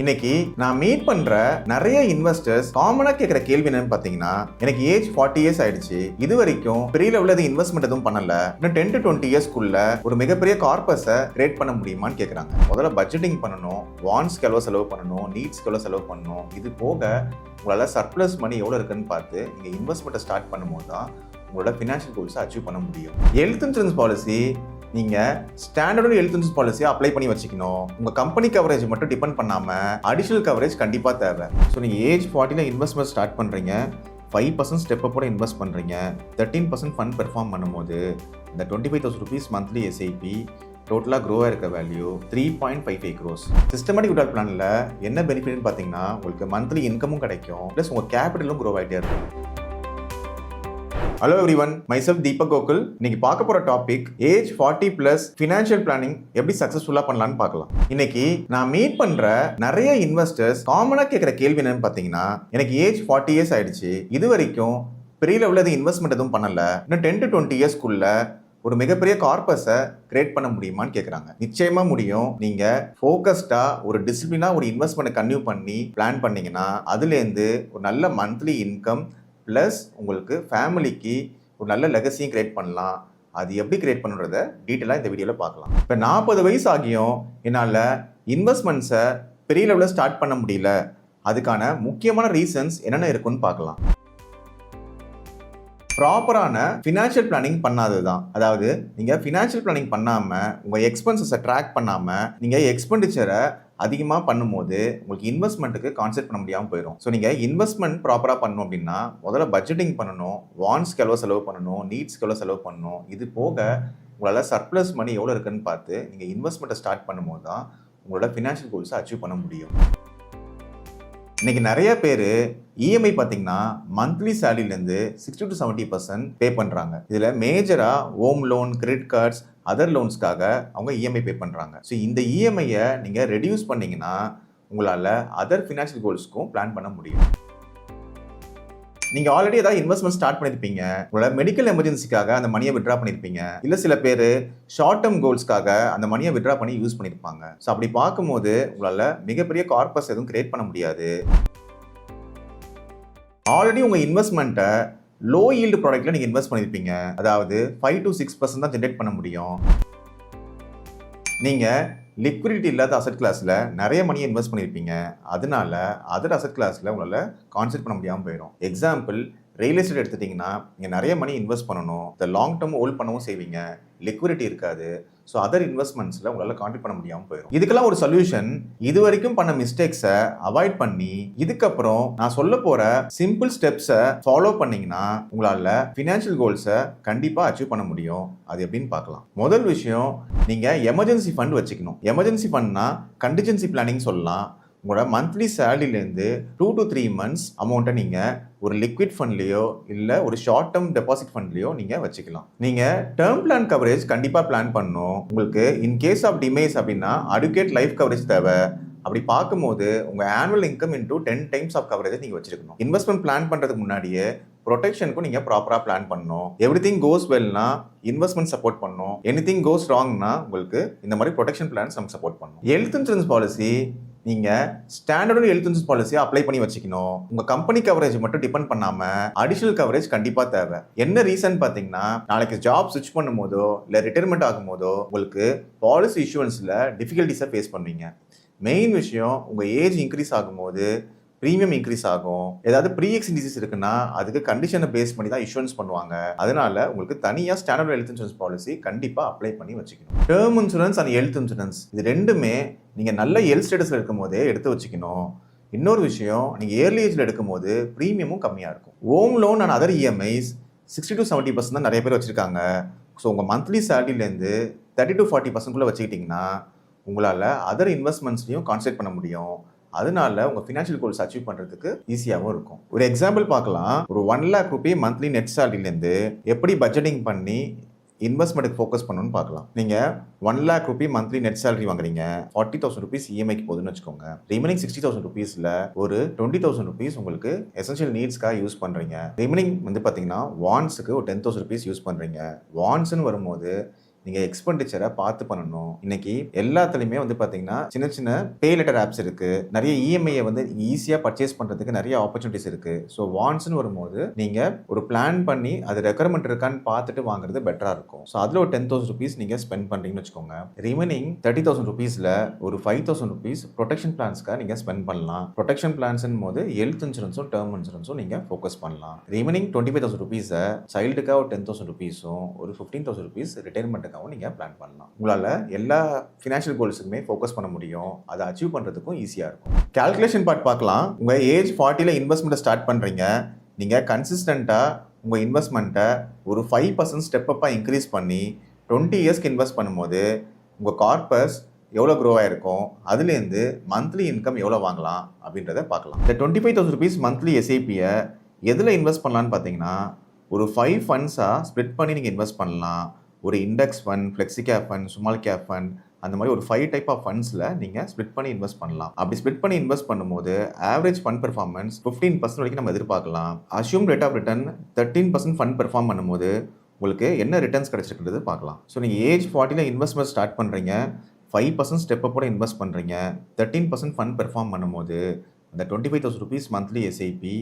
இன்னைக்கு நான் மீட் பண்ற நிறைய இன்வெஸ்டர்ஸ் காமனா கேட்கிற கேள்வி என்னன்னு பாத்தீங்கன்னா, எனக்கு ஏஜ் 40 இயர்ஸ் ஆயிடுச்சு, இது வரைக்கும் பெரிய லெவல்ல இன்வெஸ்ட்மெண்ட் எதுவும் பண்ணல, இன்னும் 10 to 20 இயர்ஸ்க்குள்ள ஒரு மிகப்பெரிய கார்பஸை கிரியேட் பண்ண முடியுமான்னு கேட்கறாங்க. முதல்ல பட்ஜெட்டிங் பண்ணணும், வான்ஸ்க்கு எவ்வளவு செலவு பண்ணணும், நீட்ஸ்க்கு எவ்வளவு செலவு பண்ணணும், இது போக உங்களால சர்ப்ளஸ் மணி எவ்வளவு இருக்குன்னு பார்த்து நீங்க இன்வெஸ்ட்மெண்ட்டை ஸ்டார்ட் பண்ணும்போது தான் உங்களோட ஃபினான்ஷியல் கோல்ஸை அச்சீவ் பண்ண முடியும். ஹெல்த் இன்சூரன்ஸ் பாலிசி நீங்க ஸ்டாண்டர்ட் ஹெல்த் இன்சூரன்ஸ் பாலிசியை அப்ளை பண்ணி வச்சுக்கணும். உங்க கம்பெனி கவரேஜ் மட்டும் டிபெண்ட் பண்ணாம அடிஷனல் கவரேஜ் கண்டிப்பா தேவை. ஸோ நீங்க ஏஜ் 40ல இன்வெஸ்ட்மெண்ட் ஸ்டார்ட் பண்றீங்க, 5% ஸ்டெப் அப்போட இன்வெஸ்ட் பண்றீங்க, 13% ஃபண்ட் பெர்ஃபார்ம் பண்ணும்போது இந்த 25,000 rupees மந்த்லி எஸ்ஐபி டோட்டலாக க்ரோ ஆயிருக்க வேல்யூ 3.55 crores. சிஸ்டமேட்டிக் வித்ட்ரால் பிளான்ல என்ன பெனிஃபிட்னு பார்த்தீங்கன்னா, உங்களுக்கு மந்த்லி இன்கமும் கிடைக்கும், ப்ளஸ் உங்க கேபிட்டலும் க்ரோ ஆகிட்டே இருக்கும். Hello everyone, myself Deepak Gokul. இன்னைக்கு பார்க்க போற டாபிக் ஏஜ் 40+ ஃபினான்ஷியல் பிளானிங் எப்படி சக்சஸ்ஃபுல்லா பண்ணலாம்னு பார்க்கலாம். இன்னைக்கு நான் மீட் பண்ற நிறைய இன்வெஸ்டர்ஸ் காமனா கேட்கிற கேள்வி என்னன்னு பார்த்தீங்கன்னா, எனக்கு ஏஜ் 40 இயர்ஸ் ஆயிடுச்சு, இது வரைக்கும் பெரிய லெவல்ல இன்வெஸ்ட்மெண்ட் எதுவும் பண்ணல, இன்னும் 10 to 20 இயர்ஸ்க்குள்ள ஒரு மிகப்பெரிய கார்பஸை கிரியேட் பண்ண முடியுமான்னு கேட்குறாங்க. நிச்சயமா முடியும். நீங்க ஃபோக்கஸ்டா ஒரு டிசிப்ளினா ஒரு இன்வெஸ்ட்மெண்ட் கன்டினியூ பண்ணி பிளான் பண்ணீங்கன்னா அதுலேருந்து ஒரு நல்ல மந்த்லி இன்கம் ப்ளஸ் உங்களுக்கு ஃபேமிலிக்கு ஒரு நல்ல லெகசியும் கிரியேட் பண்ணலாம். அது எப்படி கிரியேட் பண்ணுறத டீட்டெயிலாக இந்த வீடியோவில் பார்க்கலாம். இப்போ 40 வயசு ஆகியும் என்னால் இன்வெஸ்ட்மெண்ட்ஸை பெரிய லெவலில் ஸ்டார்ட் பண்ண முடியல, அதுக்கான முக்கியமான ரீசன்ஸ் என்னென்ன இருக்குன்னு பார்க்கலாம். ப்ராப்பரான ஃபினான்ஷியல் பிளானிங் பண்ணாதது தான். அதாவது நீங்கள் ஃபினான்ஷியல் பிளானிங் பண்ணாமல் உங்கள் எக்ஸ்பென்சஸை ட்ராக் பண்ணாமல் நீங்கள் எக்ஸ்பெண்டிச்சரை அதிகமாக பண்ணும்போது உங்களுக்கு இன்வெஸ்ட்மெண்ட்டுக்கு கான்சென்ட்ரேட் பண்ண முடியாமல் போயிடும். ஸோ நீங்கள் இன்வெஸ்ட்மெண்ட் ப்ராப்பராக பண்ணணும் அப்படின்னா முதல்ல பட்ஜெட்டிங் பண்ணணும், வான்ஸ்க்கு எவ்வளோ செலவு பண்ணணும், நீட்ஸ்க்கு எவ்வளோ செலவு பண்ணணும், இது போக உங்களால் சர்ப்ளஸ் மணி எவ்வளோ இருக்குன்னு பார்த்து நீங்கள் இன்வெஸ்ட்மெண்ட்டை ஸ்டார்ட் பண்ணும்போது தான் உங்களோட ஃபினான்ஷியல் கோல்ஸை அச்சீவ் பண்ண முடியும். இன்னைக்கு நிறைய பேர் இஎம்ஐ பார்த்தீங்கன்னா மந்த்லி சேலரிலேருந்து 60 to 70% பே பண்ணுறாங்க. இதில் மேஜராக home loan, credit cards, other லோன்ஸ்க்காக அவங்க இஎம்ஐ பே பண்ணுறாங்க. ஸோ இந்த இஎம்ஐயை நீங்கள் ரெடியூஸ் பண்ணிங்கன்னா உங்களால் அதர் ஃபினான்ஷியல் கோல்ஸ்க்கும் பிளான் பண்ண முடியும். நீங்கள் ஆல்ரெடி ஏதாவது இன்வெஸ்ட்மெண்ட் ஸ்டார்ட் பண்ணியிருப்பீங்க, உங்களோட மெடிக்கல் எமர்ஜென்சிக்காக அந்த மணியை விட்ரா பண்ணியிருப்பீங்க, இல்லை சில பேர் ஷார்ட் டேர்ம் கோல்ஸ்க்காக அந்த மணியை விட்ரா பண்ணி யூஸ் பண்ணியிருப்பாங்க. ஸோ அப்படி பார்க்கும்போது உங்களால் மிகப்பெரிய கார்பஸ் எதுவும் கிரியேட் பண்ண முடியாது. ஆல்ரெடி உங்கள் இன்வெஸ்ட்மெண்ட்டை லோ ஈல்டு ப்ராடக்ட்ல நீங்கள் இன்வெஸ்ட் பண்ணியிருப்பீங்க, அதாவது 5 to 6% தான் ஜென்ரேட் பண்ண முடியும். நீங்கள் லிக்விடிட்டி இல்லாத அசட் கிளாஸில் நிறைய மணியை இன்வெஸ்ட் பண்ணியிருப்பீங்க, அதனால அதர் அசட் கிளாஸில் உங்களால் கான்சென்ட்ரேட் பண்ண முடியாமல் போயிடும். எக்ஸாம்பிள், ரியல் எஸ்டேட் எடுத்துட்டிங்கன்னா நீங்கள் நிறைய மணி இன்வெஸ்ட் பண்ணணும், இந்த லாங் டேர்ம் ஹோல்ட் பண்ணவும் செய்வீங்க, லிக்விடிட்டி இருக்காது. ஸோ அதர் இன்வெஸ்ட்மெண்ட்ஸில் உங்களால் கான்சென்ட்ரேட் பண்ண முடியாமல் போயிடும். இதுக்கெல்லாம் ஒரு சொல்யூஷன், இது வரைக்கும் பண்ண மிஸ்டேக்ஸை அவாய்ட் பண்ணி இதுக்கப்புறம் நான் சொல்ல போகிற சிம்பிள் ஸ்டெப்ஸை ஃபாலோ பண்ணிங்கன்னா உங்களால் ஃபினான்ஷியல் கோல்ஸை கண்டிப்பாக அச்சீவ் பண்ண முடியும். அது எப்படின்னு பார்க்கலாம். முதல் விஷயம், நீங்கள் எமர்ஜென்சி ஃபண்ட் வச்சுக்கணும். எமர்ஜென்சி ஃபண்ட்னா கண்டிஜென்சி பிளானிங் சொல்லலாம். உங்களோட மந்த்லி சேலரிலேருந்து 2 to 3 months அமௌண்ட்டை நீங்கள் ஒரு லிக்விட் ஃபண்ட்லேயோ இல்லை ஒரு ஷார்ட் டேர்ம் டெபாசிட் ஃபண்ட்லேயோ நீங்கள் வச்சுக்கலாம். நீங்கள் டேர்ம் பிளான் கவரேஜ் கண்டிப்பாக பிளான் பண்ணணும். உங்களுக்கு இன் கேஸ் ஆஃப் டிமேஸ் அப்படின்னா அடிக்குவேட் லைஃப் கவரேஜ் தேவை. அப்படி பார்க்கும்போது உங்கள் annual income into 10 times of coverage நீங்கள் வச்சிருக்கணும். இன்வெஸ்ட்மெண்ட் பிளான் பண்ணுறதுக்கு முன்னாடியே ப்ரொடெக்ஷனுக்கும் நீங்கள் ப்ராப்பராக பிளான் பண்ணணும். எவ்ரிதிங் கோஸ் வெல்னா இன்வெஸ்ட்மெண்ட் சப்போர்ட் பண்ணணும், எனிதிங் கோஸ் ராங்னா உங்களுக்கு இந்த மாதிரி ப்ரொடெக்ஷன் பிளான்ஸ் நம்ம சப்போர்ட் பண்ணணும். ஹெல்த் இன்சூரன்ஸ் பாலிசி நீங்கள் ஸ்டாண்டர்ட் ஹெல்த் இன்சூரன்ஸ் பாலிசியை அப்ளை பண்ணி வச்சுக்கணும். உங்கள் கம்பெனி கவரேஜ் மட்டும் டிபெண்ட் பண்ணாமல் அடிஷனல் கவரேஜ் கண்டிப்பாக தேவை. என்ன ரீசன் பார்த்தீங்கன்னா, நாளைக்கு ஜாப் ஸ்விட்ச் பண்ணும்போதோ இல்லை ரிட்டையர்மெண்ட் ஆகும்போதோ உங்களுக்கு பாலிசி இஷ்யூன்ஸில் டிஃபிகல்ட்டிஸை ஃபேஸ் பண்ணுவீங்க. மெயின் விஷயம், உங்கள் ஏஜ் இன்க்ரீஸ் ஆகும்போது ப்ரீமியம் இன்க்ரீஸ் ஆகும். ஏதாவது ப்ரீ எக்ஸிஸ்டிங் டிசீஸ் இருக்குன்னா அதுக்கு கண்டிஷனை பேஸ் பண்ணி தான் இன்சூரன்ஸ் பண்ணுவாங்க. அதனால உங்களுக்கு தனியாக ஸ்டாண்டர்ட் ஹெல்த் இன்சூரன்ஸ் பாலிசி கண்டிப்பாக அப்ளை பண்ணி வச்சுக்கணும். Term insurance and health insurance இது ரெண்டுமே நீங்கள் நல்ல ஹெல்த் ஸ்டேட்டஸில் இருக்கும் போதே எடுத்து வச்சுக்கணும். இன்னொரு விஷயம், நீங்கள் ஏர்லி ஏஜில் எடுக்கும் போது ப்ரீமியமும் கம்மியாக இருக்கும். Home loan and other EMIs 60 to 70% தான் நிறைய பேர் வச்சுருக்காங்க. ஸோ உங்கள் மந்த்லி சேலரிலேருந்து 30 to 40% வச்சுக்கிட்டிங்கன்னா உங்களால் அதர் இன்வெஸ்ட்மெண்ட்ஸ்லையும் கான்சென்ட்ரேட் பண்ண முடியும். அதனால உங்கள் ஃபினான்ஷியல் கோல்ஸ் அச்சீவ் பண்ணுறதுக்கு ஈஸியாகவும் இருக்கும். ஒரு எக்ஸாம்பிள் பார்க்கலாம். ஒரு 1 lakh rupee மந்த்லி நெட் சேலரிலேருந்து எப்படி பட்ஜெட்டிங் பண்ணி இன்வெஸ்ட்மெண்ட்டுக்கு ஃபோக்கஸ் பண்ணணும்னு பார்க்கலாம். நீங்கள் 1 lakh rupee monthly net salary வாங்குறீங்க, 40,000 rupees இஎம்ஐக்கு போகுதுன்னு வச்சுக்கோங்க. ரிமைனிங் 60,000 rupeesல ஒரு 20,000 rupees உங்களுக்கு எசென்ஷியல் நீட்ஸ்க்காக யூஸ் பண்ணுறீங்க. ரிமைனிங் வந்து பார்த்தீங்கன்னா வான்ஸுக்கு ஒரு 10,000 rupees யூஸ் பண்ணுறீங்க. வான்ஸ்ன்னு வரும்போது நீங்கள் எக்ஸ்பெண்டிச்சரை பார்த்து பண்ணணும். இன்னைக்கு எல்லாத்துலேயுமே வந்து பார்த்தீங்கன்னா சின்ன சின்ன பே லெட்டர் ஆப்ஸ் இருக்குது. நிறைய இஎம்ஐயை வந்து ஈஸியாக பர்ச்சேஸ் பண்ணுறதுக்கு நிறைய ஆப்பர்ச்சுனிட்டிஸ் இருக்குது. ஸோ வாண்ட்ஸ்னு வரும்போது நீங்கள் ஒரு பிளான் பண்ணி அது ரெக்குயர்மெண்ட் இருக்கான்னு பார்த்துட்டு வாங்குறது பெட்டராக இருக்கும். ஸோ அதில் ஒரு 10,000 rupees நீங்கள் ஸ்பெண்ட் பண்ணுறீங்கன்னு வச்சுக்கோங்க. ரிமைனிங் 30,000 rupeesல ஒரு 5,000 rupees ப்ரொடெக்ஷன் பிளான்ஸ்க்காக நீங்கள் ஸ்பெண்ட் பண்ணலாம். ப்ரொடெக்ஷன் பிளான்ஸ்னும் போது ஹெல்த் இன்சூரன்ஸும் டேர்ம் இன்சூரன்ஸும் நீங்கள் ஃபோக்கஸ் பண்ணலாம். ரிமைனிங் 25,000 rupeesஐ சைல்டுக்காக ஒரு 10,000 rupeesம் ஒரு 15,000 rupees ரிட்டைர்மெண்ட்டுக்காகவும் நீங்கள் பிளான் பண்ணலாம். உங்களால் எல்லா ஃபினான்ஷியல் கோல்ஸுக்குமே ஃபோக்கஸ் பண்ண முடியும். அதை அச்சீவ் பண்ணுறதுக்கும் ஈஸியாக இருக்கும். கால்குலேஷன் பார்ட் பார்க்கலாம். உங்கள் ஏஜ் 40ல் இன்வெஸ்ட்மெண்ட்டை ஸ்டார்ட் பண்ணுறீங்க. நீங்கள் கன்சிஸ்டண்ட்டாக உங்கள் இன்வெஸ்ட்மெண்ட்டை ஒரு 5% ஸ்டெப் அப்பாக இன்க்ரீஸ் பண்ணி 20 இயர்ஸ்க்கு இன்வெஸ்ட் பண்ணும்போது உங்கள் கார்பஸ் எவ்வளோ க்ரோ ஆகிருக்கும், அதுலேருந்து மந்த்லி இன்கம் எவ்வளோ வாங்கலாம் அப்படின்றத பார்க்கலாம். இந்த 25,000 rupees மந்த்லி எஸ்ஐபியை எதில் இன்வெஸ்ட் பண்ணலான்னு பார்த்தீங்கன்னா ஒரு 5 ஃபண்ட்ஸாக ஸ்ப்ளிட் பண்ணி நீங்கள் இன்வெஸ்ட் பண்ணலாம். ஒரு index fund, flexi cap fund, small cap fund, அந்த மாதிரி ஒரு 5 டைப் ஆஃப் ஃபண்ட்ஸில் நீங்கள் ஸ்ப்ளிட் பண்ணி இன்வெஸ்ட் பண்ணலாம். அப்படி ஸ்ப்ளிட் பண்ணி இன்வெஸ்ட் பண்ணும்போது ஆவரேஜ் ஃபண்ட் பெர்ஃபார்மன்ஸ் 15% வரைக்கும் நம்ம எதிர்பார்க்கலாம். Assume rate of return 13% fund perform பண்ணும்போது உங்களுக்கு என்ன ரிட்டர்ன்ஸ் கிடைச்சிருக்குன்றது பார்க்கலாம். ஸோ நீங்கள் ஏஜ் 40ல் இன்வெஸ்ட்மெண்ட் ஸ்டார்ட் பண்ணுறீங்க, 5% ஸ்டெப் அப்போட இன்வெஸ்ட் பண்ணுறீங்க, 13% ஃபண்ட் பெர்ஃபார்ம் பண்ணும்போது அந்த 25,000 rupees மந்த்லி எஸ்ஐபி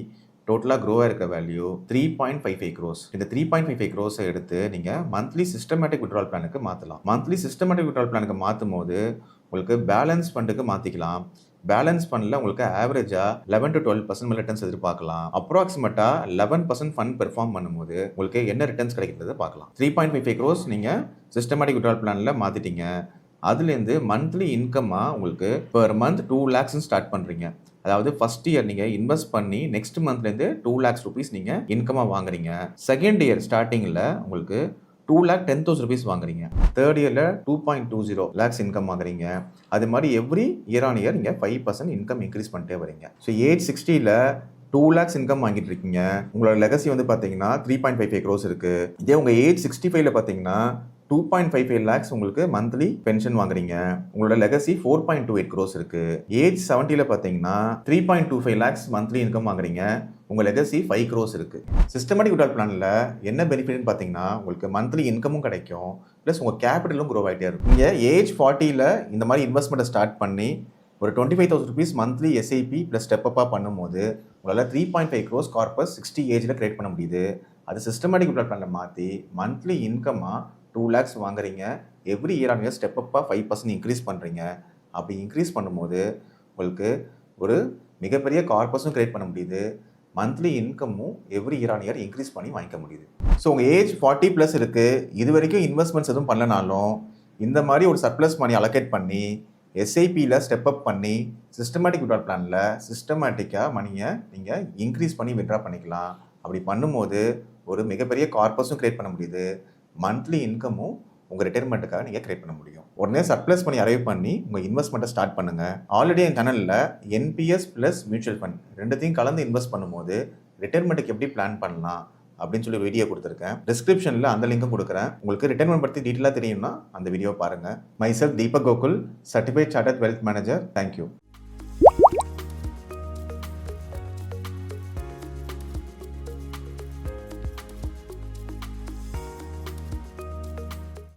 டோட்டலாக க்ரோ ஆயிருக்க வேல்யூ 3.55 crores. இந்த 3.55 crores எடுத்து நீங்கள் மந்த்லி சிஸ்டமேட்டிக் விட்ரால் பிளானுக்கு மாற்றலாம். மந்த்லி சிஸ்டமேட்டிக் விட்ரால் பிளானுக்கு மாற்றும் போது உங்களுக்கு பேலன்ஸ் ஃபண்டுக்கு மாற்றிக்கலாம். பேலன்ஸ் ஃபண்டில் உங்களுக்கு ஆவரேஜாக 11 to 12% ரிட்டர்ன்ஸ் எதிர்பார்க்கலாம். அப்ராக்சிமேட்டாக 11% ஃபண்ட் பெர்ஃபார்ம் பண்ணும்போது உங்களுக்கு என்ன ரிட்டர்ன்ஸ் கிடைக்கிறது பார்க்கலாம். 3.55 crores நீங்கள் சிஸ்டமேட்டிக் விட்ரால் பிளானில் மாற்றிட்டீங்க. அதுலேருந்து மந்த்லி இன்கம்மாக உங்களுக்கு பெர் மந்த் 2 lakhs ஸ்டார்ட் பண்ணுறீங்க. அதாவது ஃபர்ஸ்ட் இயர் நீங்கள் இன்வெஸ்ட் பண்ணி நெக்ஸ்ட் மந்த்லேருந்து 2 lakhs rupees நீங்கள் இன்கமாக வாங்குறீங்க. செகண்ட் இயர் ஸ்டார்டிங்கில் உங்களுக்கு 2,10,000 rupees வாங்குறீங்க. தேர்ட் இயரில் 2.20 lakhs இன்கம் வாங்குறீங்க. அது மாதிரி எவ்ரி இயர் ஆன் இயர் நீங்கள் 5% இன்கம் இன்க்ரீஸ் பண்ணிட்டே வரீங்க. ஸோ ஏஜ் 60ல் 2 lakhs இன்கம் வாங்கிட்டு இருக்கீங்க. உங்களோட லெகசி வந்து பார்த்தீங்கன்னா 3.55 crores இருக்குது. இதே உங்கள் ஏஜ் 65ல் பார்த்தீங்கன்னா 2.55 lakhs உங்களுக்கு மந்த்லி பென்ஷன் வாங்குறீங்க. உங்களோட லெகசி 4.28 crores இருக்கு. ஏஜ் 70ல் பார்த்தீங்கன்னா 3.25 lakhs மந்த்லி இன்கம் வாங்குறீங்க. உங்கள் லெகசி 5 crores இருக்கு. சிஸ்டமேட்டிக் விட்ரால் பிளானில் என்ன பெனிஃபிட்னு பார்த்தீங்கன்னா உங்களுக்கு மந்த்லி இன்கமும் கிடைக்கும், ப்ளஸ் உங்கள் கேபிட்டலும் க்ரோ ஆகிட்டே இருக்கும். நீங்கள் ஏஜ் 40ல் இந்த மாதிரி இன்வெஸ்ட்மெண்ட்டை ஸ்டார்ட் பண்ணி ஒரு 25,000 rupees monthly SIP plus step அப்பாக பண்ணும்போது உங்களால் 3.5 crores கார்பஸ் 60 ஏஜில் கிரியேட் பண்ண முடியுது. அது சிஸ்டமேட்டிக் விட்ரால் பிளானில் மாற்றி மந்த்லி இன்கமாக 2 lakhs வாங்குறீங்க. Every year on year step அப்பாக 5% இன்க்ரீஸ் பண்ணுறீங்க. அப்படி இன்க்ரீஸ் பண்ணும்போது உங்களுக்கு ஒரு மிகப்பெரிய கார்பஸும் கிரியேட் பண்ண முடியுது. மந்த்லி இன்கமும் every year on year increase பண்ணி வாங்கிக்க முடியுது. ஸோ உங்கள் ஏஜ் 40+ இருக்குது, இது வரைக்கும் இன்வெஸ்ட்மெண்ட்ஸ் எதுவும் பண்ணலனாலும் இந்த மாதிரி ஒரு சர்ப்ளஸ் மணி அலோகேட் பண்ணி எஸ்ஐபியில் ஸ்டெப் அப் பண்ணி சிஸ்டமேட்டிக் விட்ரால் பிளானில் சிஸ்டமேட்டிக்காக மணியை நீங்கள் இன்க்ரீஸ் பண்ணி விட்ரா பண்ணிக்கலாம். அப்படி பண்ணும்போது ஒரு மிகப்பெரிய கார்பஸும் கிரியேட் பண்ண முடியுது. மந்த்லி இன்கமும் உங்கள் ரிட்டைர்மெண்ட்டுக்காக நீங்கள் கிரியேட் பண்ண முடியும். உடனே சர்ப்ளஸ் பண்ணி அரைவ் பண்ணி உங்கள் இன்வெஸ்ட்மெண்ட்டை ஸ்டார்ட் பண்ணுங்கள். ஆல்ரெடி என் சேனலில் என்பிஎஸ் ப்ளஸ் மியூச்சுவல் ஃபண்ட் ரெண்டுத்தையும் கலந்து இன்வெஸ்ட் பண்ணும்போது ரிட்டைர்மெண்ட்டுக்கு எப்படி பிளான் பண்ணலாம் அப்படின்னு சொல்லி வீடியோ கொடுத்துருக்கேன். டிஸ்கிரிப்ஷனில் அந்த லிங்க்கும் கொடுக்குறேன். உங்களுக்கு ரிட்டைர்மெண்ட் பற்றி டீட்டெயிலாக தெரியும்னா அந்த வீடியோ பாருங்கள். Myself Deepak Gokul, certified chartered wealth manager. Thank you.